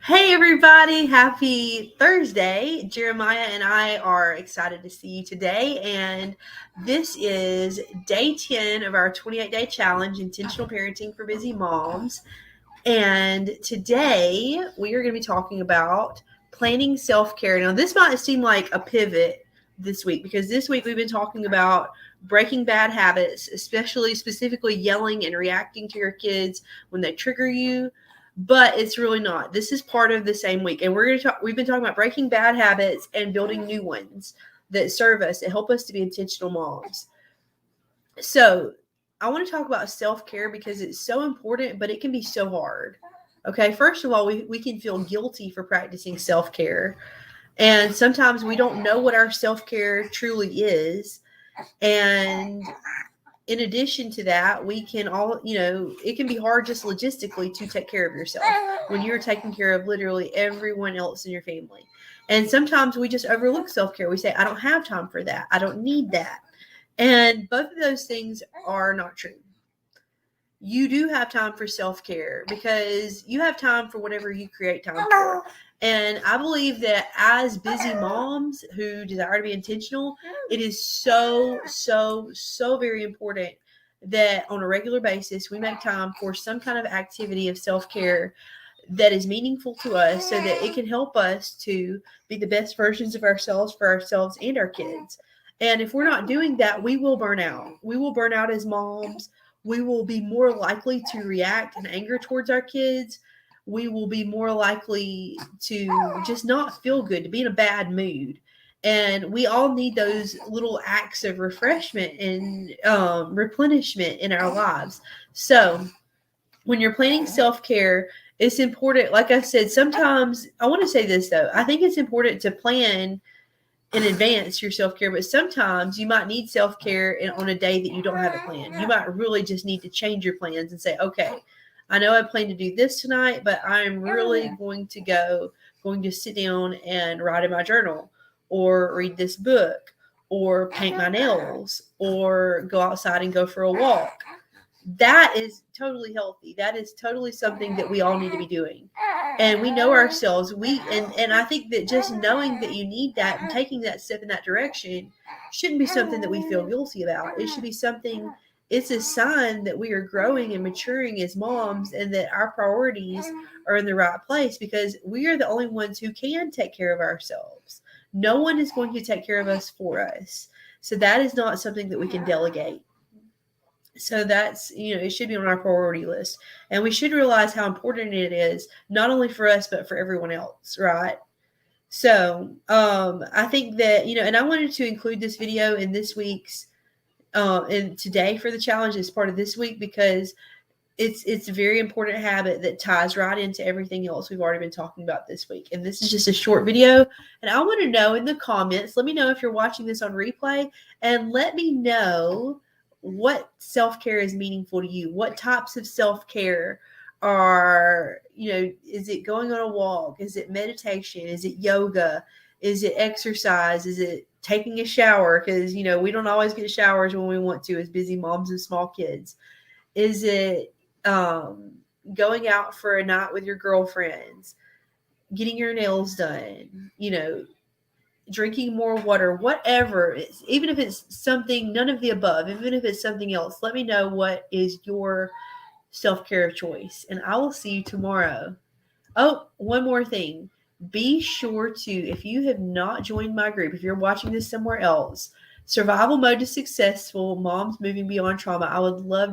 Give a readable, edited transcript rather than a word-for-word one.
Hey everybody, happy Thursday. Jeremiah and I are excited to see you today. And this is day 10 of our 28-day challenge, Intentional Parenting for Busy Moms. And today we are going to be talking about planning self-care. Now, this might seem like a pivot this week because this week we've been talking about breaking bad habits, specifically yelling and reacting to your kids when they trigger you. But it's really not. This is part of the same week. And we've been talking about breaking bad habits and building new ones that serve us and help us to be intentional moms. So I want to talk about self-care because it's so important, but it can be so hard. Okay, first of all, we can feel guilty for practicing self-care. And sometimes we don't know what our self-care truly is. And in addition to that, we can it can be hard just logistically to take care of yourself when you're taking care of literally everyone else in your family. And sometimes we just overlook self-care. We say, I don't have time for that. I don't need that. And both of those things are not true. You do have time for self-care because you have time for whatever you create time for. And I believe that as busy moms who desire to be intentional, it is so very important that on a regular basis we make time for some kind of activity of self-care that is meaningful to us so that it can help us to be the best versions of ourselves for ourselves and our kids. And if we're not doing that, we will burn out. We will burn out as moms. We will be more likely to react in anger towards our kids. We will be more likely to just not feel good, to be in a bad mood. And we all need those little acts of refreshment and replenishment in our lives. So when you're planning self-care, it's important. Like I said, sometimes I want to say this though. I think it's important to plan in advance your self-care, but sometimes you might need self-care on a day that you don't have a plan. You might really just need to change your plans and say, okay, I know I plan to do this tonight, but I'm really going to sit down and write in my journal or read this book or paint my nails or go outside and go for a walk. That is totally healthy. That is totally something that we all need to be doing. And we know ourselves. And I think that just knowing that you need that and taking that step in that direction shouldn't be something that we feel guilty about. It should be something, it's a sign that we are growing and maturing as moms and that our priorities are in the right place because we are the only ones who can take care of ourselves. No one is going to take care of us for us. So that is not something that we can delegate. So that's, it should be on our priority list. And we should realize how important it is, not only for us, but for everyone else, right? So I think that, and I wanted to include this video in this week's, and today for the challenge as part of this week because it's a very important habit that ties right into everything else we've already been talking about this week. And this is just a short video. And I want to know in the comments, let me know if you're watching this on replay and let me know what self-care is meaningful to you. What types of self-care are, is it going on a walk? Is it meditation? Is it yoga? Is it exercise? Is it taking a shower? Because, we don't always get showers when we want to as busy moms of small kids. Is it going out for a night with your girlfriends? Getting your nails done? Drinking more water, whatever. Even if it's something, none of the above, even if it's something else, let me know what is your self-care of choice. And I will see you tomorrow. Oh, one more thing. Be sure to, if you have not joined my group, if you're watching this somewhere else, Survival Mode to Successful Moms Moving Beyond Trauma, I would love to